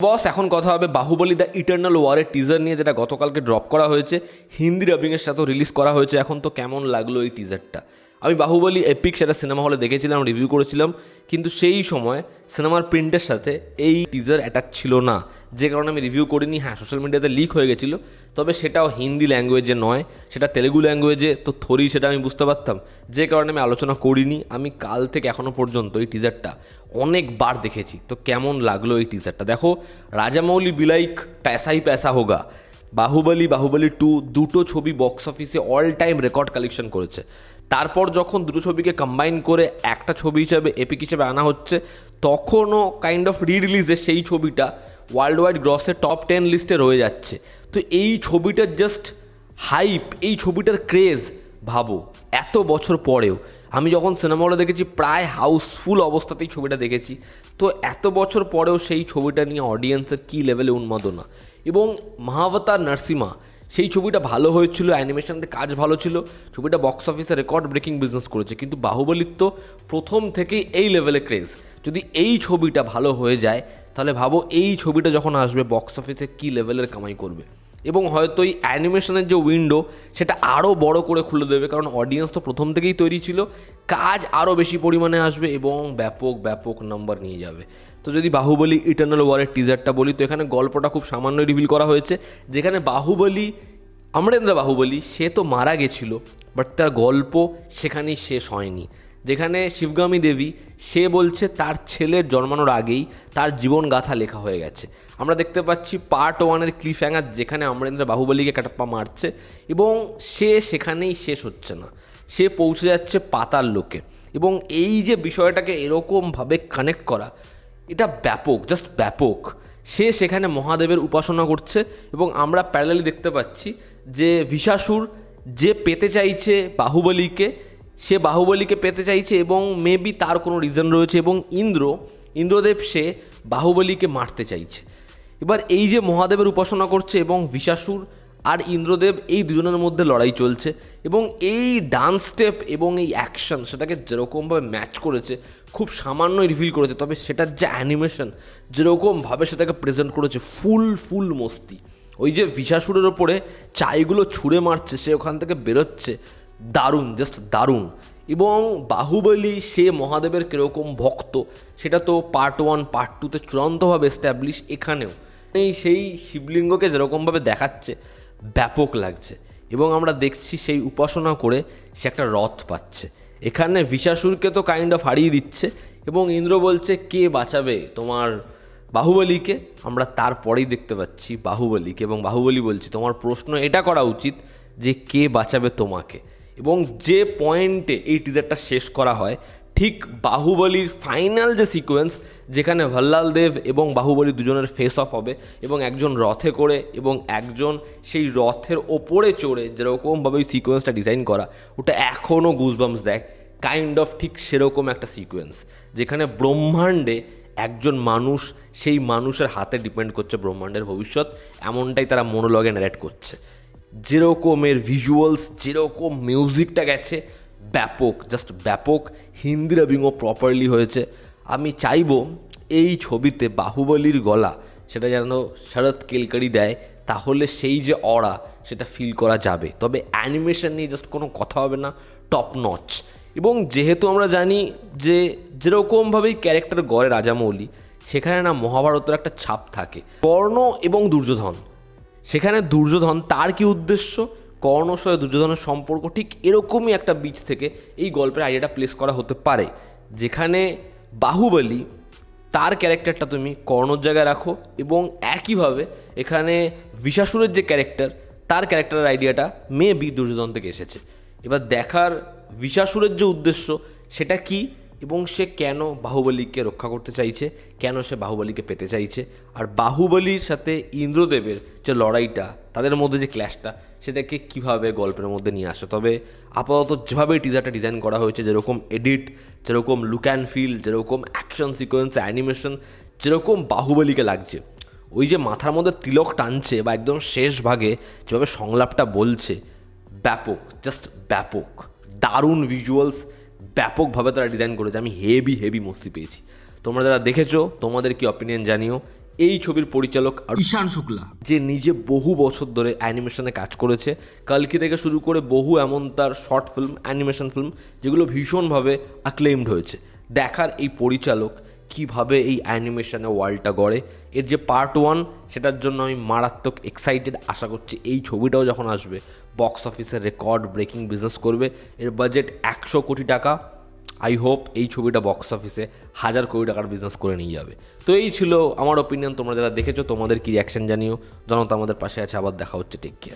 বস এখন কথা হবে বাহুবলী দ্য ইটার্নাল ওয়ারের টিজার নিয়ে, যেটা গতকালকে ড্রপ করা হয়েছে, হিন্দি ডাবিংয়ের সাথেও রিলিজ করা হয়েছে। এখন তো কেমন লাগলো এই টিজারটা? আমি বাহুবলী এপিক সেটা সিনেমা হলে দেখেছিলাম, রিভিউ করেছিলাম, কিন্তু সেই সময় সিনেমার প্রিন্টের সাথে এই টিজার অ্যাটাচ ছিল না, যে কারণে আমি রিভিউ করিনি। হ্যাঁ, সোশ্যাল মিডিয়াতে লিক হয়ে গেছিলো, তবে সেটাও হিন্দি ল্যাঙ্গুয়েজে নয়, সেটা তেলেগু ল্যাঙ্গুয়েজে, তো থরি সেটা আমি বুঝতে পারতাম, যে কারণে আমি আলোচনা করিনি। আমি কাল থেকে এখনও পর্যন্ত এই টিজারটা অনেকবার দেখেছি। তো কেমন লাগলো এই টিজারটা? দেখো, রাজামৌলি বিলাইক প্যাসাই প্যাসা হোগা, বাহুবলী, বাহুবলী 2 দুটো ছবি বক্স অফিসে অল টাইম রেকর্ড কালেকশন করেছে। তারপর যখন দুটো ছবিকে কম্বাইন করে একটা ছবি হিসাবে এপিক হিসেবে আনা হচ্ছে, তখনও কাইন্ড অফ রিলিজে সেই ছবিটা ওয়ার্ল্ড ওয়াইড গ্রসের টপ 10 লিস্টে রয়ে যাচ্ছে। তো এই ছবিটার জাস্ট হাইপ, এই ছবিটার ক্রেজ, ভাবো এত বছর পরেও। আমি যখন সিনেমা হলে দেখেছি প্রায় হাউসফুল অবস্থাতেই ছবিটা দেখেছি, তো এত বছর পরেও সেই ছবিটা নিয়ে অডিয়েন্সের কী লেভেলে উন্মাদনা। এবং মহাবতার নরসিমা, সেই ছবিটা ভালো হয়েছিল, অ্যানিমেশনের কাজ ভালো ছিল, ছবিটা বক্স অফিসে রেকর্ড ব্রেকিং বিজনেস করেছে। কিন্তু বাহুবলীর তো প্রথম থেকেই এই লেভেলে ক্রেজ। যদি এই ছবিটা ভালো হয়ে যায়, তাহলে ভাবো এই ছবিটা যখন আসবে বক্স অফিসে কী লেভেলের কামাই করবে। এবং হয়তো এই অ্যানিমেশনের যে উইন্ডো, সেটা আরও বড় করে খুলে দেবে, কারণ অডিয়েন্স তো প্রথম থেকেই তৈরি ছিল, কাজ আরও বেশি পরিমাণে আসবে এবং ব্যাপক ব্যাপক নাম্বার নিয়ে যাবে। তো যদি বাহুবলী ইটার্নাল ওয়ারের টিজারটা বলি, তো এখানে গল্পটা খুব সামান্য রিভিল করা হয়েছে, যেখানে বাহুবলী, অমরেন্দ্র বাহুবলী, সে তো মারা গেছিল, বাট তার গল্প সেখানেই শেষ হয়নি। যেখানে শিবগামী দেবী, সে বলছে তার ছেলের জন্মানোর আগেই তার জীবন গাথা লেখা হয়ে গেছে। আমরা দেখতে পাচ্ছি পার্ট 1-এর ক্লিফ হ্যাঙ্গার, যেখানে অমরেন্দ্র বাহুবলীকে কাটাপ্পা মারছে এবং সে সেখানেই শেষ হচ্ছে না, সে পৌঁছে যাচ্ছে পাতাল লোকে। এবং এই যে বিষয়টাকে এরকমভাবে কানেক্ট করা, এটা ব্যাপক, জাস্ট ব্যাপক। সে সেখানে মহাদেবের উপাসনা করছে এবং আমরা প্যারালালি দেখতে পাচ্ছি যে ভিশাসুর, যে পেতে চাইছে বাহুবলীকে, সে বাহুবলীকে পেতে চাইছে এবং মেবি তার কোনো রিজন রয়েছে। এবং ইন্দ্রদেব, সে বাহুবলীকে মারতে চাইছে। এবার এই যে মহাদেবের উপাসনা করছে এবং ভিশাসুর আর ইন্দ্রদেব, এই দুজনের মধ্যে লড়াই চলছে। এবং এই ডান্স স্টেপ এবং এই অ্যাকশন, সেটাকে যেরকমভাবে ম্যাচ করেছে, খুব সামান্যই রিভিল করেছে, তবে সেটার যে অ্যানিমেশন, যেরকমভাবে সেটাকে প্রেজেন্ট করেছে, ফুল মস্তি। ওই যে ভিশাসুরের ওপরে চাইগুলো ছুঁড়ে মারছে, সে ওখান থেকে বেরোচ্ছে, দারুণ, জাস্ট দারুণ। এবং বাহুবলী, সে মহাদেবের কীরকম ভক্ত, সেটা তো পার্ট 1 পার্ট 2-তে চূড়ান্তভাবে এস্টাবলিশ। এখানেও সেই শিবলিঙ্গকে যেরকমভাবে দেখাচ্ছে, ব্যাপক লাগছে। এবং আমরা দেখছি সেই উপাসনা করে সে একটা রথ পাচ্ছে। এখানে ভিশাসুরকে তো কাইন্ড অফ হারিয়ে দিচ্ছে এবং ইন্দ্র বলছে কে বাঁচাবে তোমার বাহুবলীকে। আমরা তারপরেই দেখতে পাচ্ছি বাহুবলীকে, এবং বাহুবলী বলছি তোমার প্রশ্ন এটা করা উচিত যে কে বাঁচাবে তোমাকে। এবং যে পয়েন্টে এই টিজারটা শেষ করা হয়, ঠিক বাহুবলীর ফাইনাল যে সিকোয়েন্স, যেখানে ভল্লাল দেব এবং বাহুবলী দুজনের ফেস অফ হবে এবং একজন রথে করে এবং একজন সেই রথের ওপরে চড়ে, যেরকমভাবে ওই সিকোয়েন্সটা ডিজাইন করা, ওটা এখনও গুজবাম্পস দেয়। কাইন্ড অফ ঠিক সেরকম একটা সিকোয়েন্স, যেখানে ব্রহ্মাণ্ডে একজন মানুষ, সেই মানুষের হাতে ডিপেন্ড করছে ব্রহ্মাণ্ডের ভবিষ্যৎ, এমনটাই তারা মোনোলগে ন্যারেট করছে। যেরকমের ভিজুয়ালস, যেরকম মিউজিকটা গেছে, ব্যাপক, জাস্ট ব্যাপক। হিন্দি ডাবিংও প্রপারলি হয়েছে। আমি চাইবো এই ছবিতে বাহুবলীর গলা, সেটা যেন শরৎ কেলকারি দেয়, তাহলে সেই যে অরা, সেটা ফিল করা যাবে। তবে অ্যানিমেশন নিয়ে জাস্ট কোনো কথা হবে না, টপ নচ। এবং যেহেতু আমরা জানি যে যেরকমভাবেই ক্যারেক্টার গড়ে রাজামৌলি, সেখানে না মহাভারতের একটা ছাপ থাকে। কর্ণ এবং দুর্যোধন, সেখানে দুর্যোধন, তার কি উদ্দেশ্য, কর্ণর সাথে দুর্যোধনের সম্পর্ক, ঠিক এরকমই একটা বীজ থেকে এই গল্পের আইডিয়াটা প্লেস করা হতে পারে। যেখানে বাহুবলী, তার ক্যারেক্টারটা তুমি কর্ণর জায়গায় রাখো, এবং একইভাবে এখানে ভিশাসুরের যে ক্যারেক্টার, তার ক্যারেক্টারের আইডিয়াটা মেবি দুর্যোধন থেকে এসেছে। এবার দেখার ভিশাসুরের যে উদ্দেশ্য, সেটা কি, এবং সে কেন বাহুবলীকে রক্ষা করতে চাইছে, কেন সে বাহুবলীকে পেতে চাইছে, আর বাহুবলীর সাথে ইন্দ্রদেবের যে লড়াইটা, তাদের মধ্যে যে ক্ল্যাশটা, সেটাকে কিভাবে গল্পের মধ্যে নিয়ে আসে। তবে আপাতত যেভাবে টিজারটা ডিজাইন করা হয়েছে, যেরকম এডিট, যেরকম লুক অ্যান্ড ফিল, যেরকম অ্যাকশন সিকোয়েন্স, অ্যানিমেশন, যেরকম বাহুবলীকে লাগছে, ওই যে মাথার মধ্যে তিলক টানছে বা একদম শেষ ভাগে যেভাবে সংলাপটা বলছে, ব্যাপক, জাস্ট ব্যাপক, দারুণ ভিজুয়ালস, ব্যাপকভাবে তারা ডিজাইন করেছে। আমি হেভি মস্তি পেয়েছি। তোমরা যারা দেখেছো, তোমাদের কি অপিনিয়ন জানিও। এই ছবির পরিচালক ঈশান শুক্লা, যে নিজে বহু বছর ধরে অ্যানিমেশনে কাজ করেছে, কালকি থেকে শুরু করে বহু এমন তার শর্ট ফিল্ম, অ্যানিমেশন ফিল্ম যেগুলো ভীষণভাবে অ্যাক্লেমড হয়েছে। দেখার এই পরিচালক কিভাবে এই অ্যানিমেশনে ওয়ার্ল্ডটা গড়ে, এর যে পার্ট 1 সেটার জন্য আমি মারাত্মক এক্সাইটেড। আশা করছি এই ছবিটাও যখন আসবে বক্স অফিসে রেকর্ড ব্রেকিং বিজনেস করবে। এর বাজেট 100 কোটি টাকা। আই হোপ এই ছবিটা বক্স অফিসে 1000 কোটি টাকার বিজনেস করে নিয়ে যাবে। তো এই ছিল আমার ওপিনিয়ন। তোমরা যারা দেখেছো তোমাদের কি রিয়াকশন জানিও। জনতা আমাদের পাশে আছে। আবার দেখা হচ্ছে। Take care.